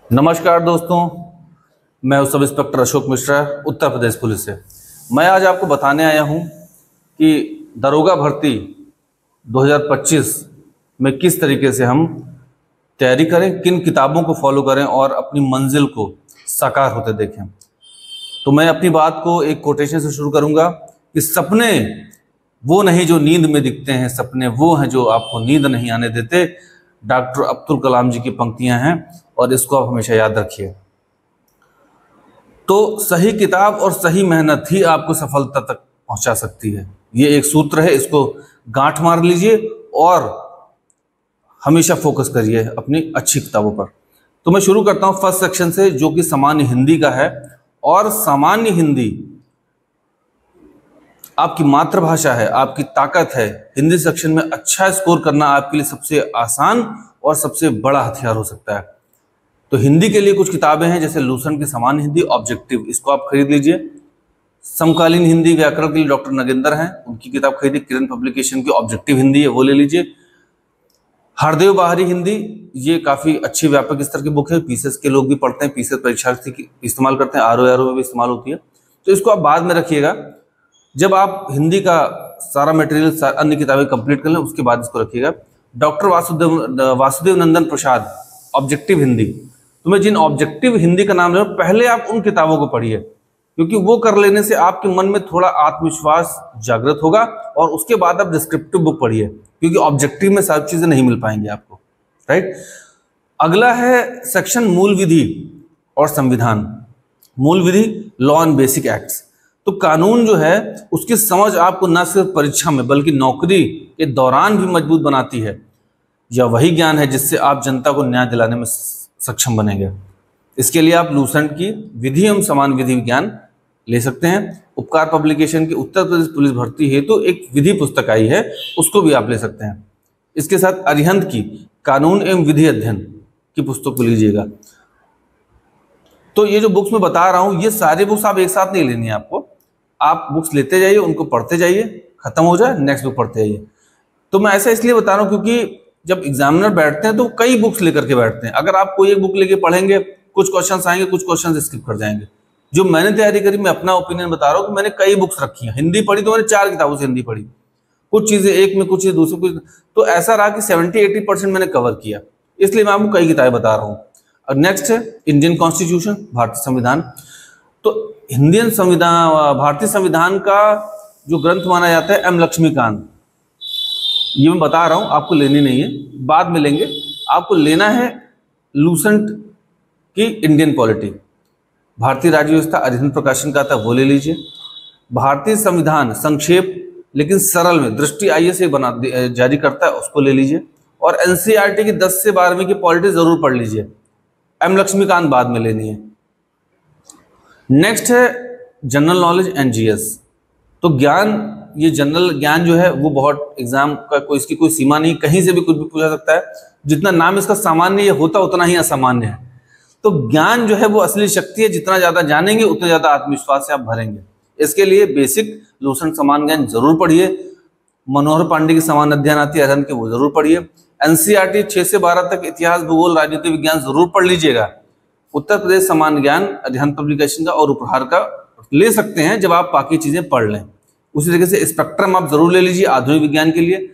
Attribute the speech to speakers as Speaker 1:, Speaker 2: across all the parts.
Speaker 1: नमस्कार दोस्तों, मैं sub inspector Ashok Mishra, Uttar Pradesh police से। मैं आज आपको बताने आया हूं कि दरोगा भर्ती 2025 में किस तरीके से हम तैयारी करें, किन किताबों को फॉलो करें और अपनी मंजिल को साकार होते देखें। तो मैं अपनी बात को एक कोटेशन से शुरू करूंगा कि सपने वो नहीं जो नींद में दिखते हैं, सपने वो हैं जो आपको नींद नहीं आने देते। डॉक्टर अब्दुल कलाम जी की पंक्तियां हैं और इसको आप हमेशा याद रखिए। तो सही किताब और सही मेहनत ही आपको सफलता तक पहुंचा सकती है। ये एक सूत्र है, इसको गांठ मार लीजिए और हमेशा फोकस करिए अपनी अच्छी किताबों पर। तो मैं शुरू करता हूं फर्स्ट सेक्शन से, जो कि सामान्य हिंदी का है। और सामान्य हिंदी आपकी मातृभाषा है, आपकी ताकत है। हिंदी सेक्शन में अच्छा स्कोर करना आपके लिए सबसे आसान और सबसे बड़ा हथियार हो सकता है। तो हिंदी के लिए कुछ किताबें हैं, जैसे लूसेंट की सामान्य हिंदी ऑब्जेक्टिव, इसको आप खरीद लीजिए। समकालीन हिंदी व्याकरण के लिए डॉक्टर नगेंद्र हैं, उनकी किताब खरीदिए। किरण पब्लिकेशन की ऑब्जेक्टिव हिंदी है, वो ले लीजिए। हरदेव बाहरी हिंदी, ये काफ़ी अच्छी व्यापक स्तर की बुक है, पीसीएस के लोग भी पढ़ते हैं, पीसीएस परीक्षार्थी इस्तेमाल करते हैं, आरओ में भी इस्तेमाल होती है। तो इसको आप बाद में रखिएगा, जब आप हिंदी का सारा मटेरियल अन्य किताबें कंप्लीट कर लें उसके बाद इसको रखिएगा। Doctor Vasudev Nandan Prasad objective Hindi. तो मैं जिन ऑब्जेक्टिव हिंदी का नाम ले रहा हूं, पहले आप उन किताबों को पढ़िए, क्योंकि वो कर लेने से आपके मन में थोड़ा आत्मविश्वास जागृत होगा। और उसके बाद आप डिस्क्रिप्टिव बुक पढ़िए, क्योंकि ऑब्जेक्टिव में सब चीजें नहीं मिल पाएंगी आपको, राइट। अगला है सेक्शन मूल विधि और संविधान। मूल विधि, लॉ एंड बेसिक एक्ट्स। तो कानून जो है उसकी समझ आपको न सिर्फ परीक्षा में बल्कि नौकरी के दौरान भी मजबूत बनाती है। यह वही ज्ञान है जिससे आप जनता को न्याय दिलाने में सक्षम बनेंगे। इसके लिए आप लूसेंट की विधि एवं समान विधि विज्ञान ले सकते हैं। उपकार पब्लिकेशन की उत्तर प्रदेश पुलिस भर्ती हेतु तो एक विधि पुस्तक आई है, उसको भी आप ले सकते हैं। इसके साथ अरिहंत की कानून एवं विधि अध्ययन की पुस्तक को लीजिएगा। तो ये जो बुक्स मैं बता रहा हूँ, ये सारी बुक्स आप एक साथ नहीं लेनी है आपको। आप बुक्स लेते जाइए, उनको पढ़ते जाइए, खत्म हो जाए नेक्स्ट बुक पढ़ते जाइए। तो मैं ऐसा इसलिए बता रहा हूँ क्योंकि जब एग्जामिनर बैठते हैं तो कई बुक्स लेकर के बैठते हैं। अगर आप कोई एक बुक लेके पढ़ेंगे, कुछ क्वेश्चंस आएंगे, कुछ क्वेश्चंस स्किप कर जाएंगे। जो मैंने तैयारी करी, मैं अपना ओपिनियन बता रहा हूँ कि मैंने कई बुक्स रखी हैं। हिंदी पढ़ी तो मैंने 4 किताबों से हिंदी पढ़ी, कुछ चीजें एक में, कुछ चीजें दूसरी, कुछ तो ऐसा रहा कि 70-80% मैंने कवर किया। इसलिए मैं आपको कई किताबें बता रहा हूँ। और नेक्स्ट है इंडियन कॉन्स्टिट्यूशन, भारतीय संविधान। तो इंडियन संविधान, भारतीय संविधान का जो ग्रंथ माना जाता है एम लक्ष्मीकांत, ये मैं बता रहा हूं, आपको लेनी नहीं है, बाद में लेंगे। आपको लेना है लूसेंट की इंडियन पॉलिटी। भारतीय राज्य व्यवस्था अरिहंत प्रकाशन का था, वो ले लीजिए। भारतीय संविधान संक्षेप लेकिन सरल में दृष्टि आईएएस जारी करता है, उसको ले लीजिए। और एनसीईआरटी की 10 से 12वीं की पॉलिटी जरूर पढ़ लीजिए। एम लक्ष्मीकांत बाद में लेनी है। नेक्स्ट है जनरल नॉलेज एंड जीएस। तो ज्ञान, ये जनरल ज्ञान जो है वो बहुत एग्जाम का कोई, इसकी कोई सीमा नहीं, कहीं से भी कुछ भी पूछा सकता है। जितना नाम इसका सामान्य होता उतना ही असामान्य है। तो ज्ञान जो है वो असली शक्ति है, जितना ज्यादा जानेंगे उतना ज्यादा आत्मविश्वास से आप भरेंगे। इसके लिए बेसिक लूसेंट समान ज्ञान जरूर पढ़िए। मनोहर पांडे की समान अध्ययन आती है अरिहंत के, वो जरूर पढ़िए। एनसीईआरटी 6 से 12 तक इतिहास, भूगोल, राजनीति विज्ञान जरूर पढ़ लीजिएगा। उत्तर प्रदेश समान ज्ञान अरिहंत पब्लिकेशन का और उपहार का ले सकते हैं जब आप बाकी चीजें पढ़ लें। उसी तरीके से स्पेक्ट्रम आप जरूर ले लीजिए आधुनिक विज्ञान के लिए।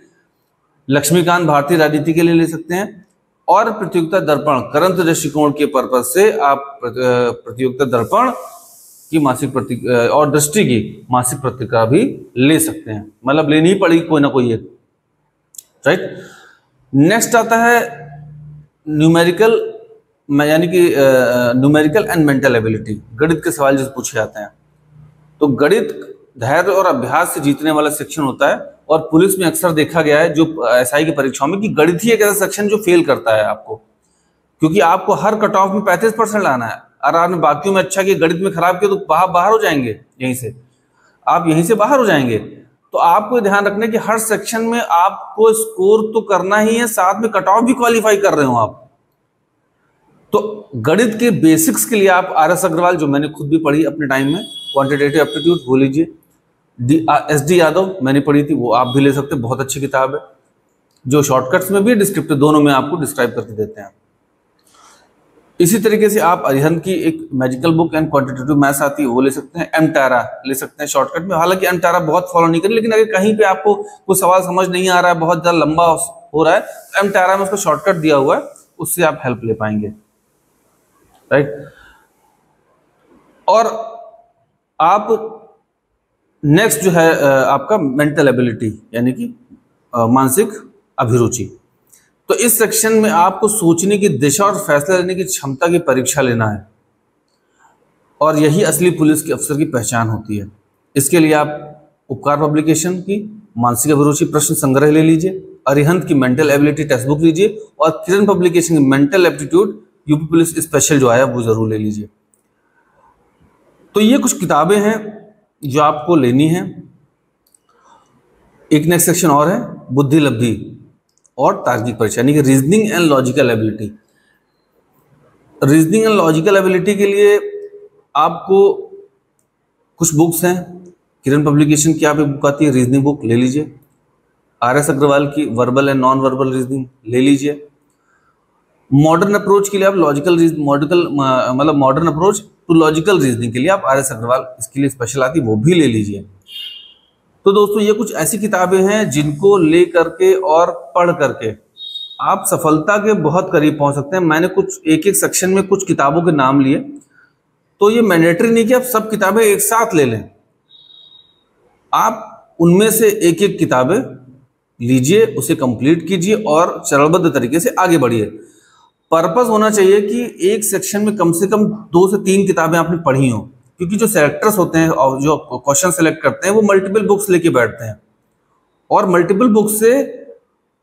Speaker 1: लक्ष्मीकांत भारतीय राजनीति के लिए ले सकते हैं। और प्रतियोगिता दर्पण करंट दृष्टिकोण के पर्पज से आप प्रतियोगिता दर्पण की मासिक और दृष्टि की मासिक पत्रिका भी ले सकते हैं। मतलब लेनी ही पड़ेगी कोई ना कोई एक, राइट। नेक्स्ट आता है न्यूमेरिकल, यानी कि न्यूमेरिकल एंड मेंटल एबिलिटी। गणित के सवाल जो पूछे जाते हैं, तो गणित धैर्य और अभ्यास से जीतने वाला सेक्शन होता है। और पुलिस में अक्सर देखा गया है जो एसआई की परीक्षाओं में कि गणित ही एक ऐसा सेक्शन जो फेल करता है आपको, क्योंकि आपको हर कट ऑफ में 35% लाना है। और आपने बाकियों में अच्छा कि गणित में खराब किया तो बाहर हो जाएंगे, यहीं से आप यहीं से बाहर हो जाएंगे। तो आपको ध्यान रखना है कि हर सेक्शन में आपको स्कोर तो करना ही है, साथ में कट ऑफ भी क्वालिफाई कर रहे हो आप। तो गणित के बेसिक्स के लिए आप आर.एस. अग्रवाल, जो मैंने खुद भी पढ़ी अपने टाइम में, क्वांटिटेटिव एप्टीट्यूड, वो लीजिए। एस.डी. यादव मैंने पढ़ी थी, वो आप भी ले सकते हैं, बहुत अच्छी किताब है, जो शॉर्टकट्स में भी डिस्क्रिप्टिव दोनों में आपको डिस्क्राइब करके देते हैं। इसी तरीके से आप अरिहंत की एक magical book and quantitative maths आती है, वो ले सकते हैं। एमटारा ले सकते हैं शॉर्टकट में। हालांकि एमटारा बहुत फॉलो नहीं करें, लेकिन अगर कहीं पे आपको कोई सवाल समझ नहीं आ रहा है, बहुत ज़्यादा लंबा हो रहा है, तो एमटारा में उसका शॉर्टकट दिया हुआ है, उससे आप हेल्प ले पाएंगे, राइट। और आप नेक्स्ट जो है आपका मेंटल एबिलिटी, यानी कि मानसिक अभिरुचि। तो इस सेक्शन में आपको सोचने की दिशा और फैसला लेने की क्षमता की परीक्षा लेना है, और यही असली पुलिस के अफसर की पहचान होती है। इसके लिए आप उपकार पब्लिकेशन की मानसिक अभिरुचि प्रश्न संग्रह ले लीजिए, अरिहंत की मेंटल एबिलिटी टेक्स्ट बुक लीजिए, और किरण पब्लिकेशन की mental aptitude UP police special जो आया वो जरूर ले लीजिए। तो ये कुछ किताबें हैं जो आपको लेनी है। एक नेक्स्ट सेक्शन और है, बुद्धि लब्धि और तार्किक परीक्षा, यानी कि reasoning and logical ability. Reasoning and logical ability के लिए आपको कुछ बुक्स हैं। किरण पब्लिकेशन की आप एक बुक आती है रीजनिंग बुक, ले लीजिए। RS अग्रवाल की verbal and non verbal reasoning ले लीजिए। मॉडर्न अप्रोच के लिए आप modern approach to logical reasoning के लिए आप RS अग्रवाल, इसके लिए स्पेशल आती है, वो भी ले लीजिए। तो दोस्तों ये कुछ ऐसी किताबें हैं जिनको ले करके और पढ़ करके आप सफलता के बहुत करीब पहुंच सकते हैं। मैंने कुछ एक एक सेक्शन में कुछ किताबों के नाम लिए, तो ये मैंडेटरी नहीं कि आप सब किताबें एक साथ ले लें। आप उनमें से एक एक किताबें लीजिए, उसे कंप्लीट कीजिए और चरणबद्ध तरीके से आगे बढ़िए। पर्पस होना चाहिए कि एक सेक्शन में कम से कम 2 से 3 किताबें आपने पढ़ी हो, क्योंकि जो सेलेक्टर्स होते हैं और जो क्वेश्चन सेलेक्ट करते हैं वो मल्टीपल बुक्स लेके बैठते हैं, और मल्टीपल बुक्स से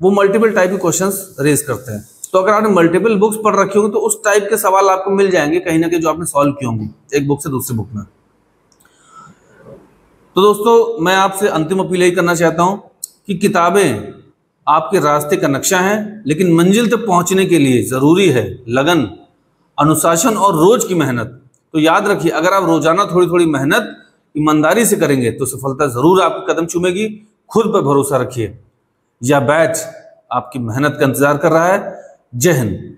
Speaker 1: वो मल्टीपल टाइप के क्वेश्चंस रेज करते हैं। तो अगर आपने मल्टीपल बुक्स पढ़ रखी होंगी तो उस टाइप के सवाल आपको मिल जाएंगे कहीं ना कहीं, जो आपने सॉल्व किए होंगे एक बुक से दूसरी बुक में। तो दोस्तों मैं आपसे अंतिम अपील यही करना चाहता हूं कि किताबें आपके रास्ते का नक्शा है, लेकिन मंजिल तक पहुंचने के लिए जरूरी है लगन, अनुशासन और रोज की मेहनत। तो याद रखिए, अगर आप रोजाना थोड़ी थोड़ी मेहनत ईमानदारी से करेंगे तो सफलता जरूर आपके कदम चूमेगी। खुद पर भरोसा रखिए। यह बैच आपकी मेहनत का इंतजार कर रहा है। जय हिंद।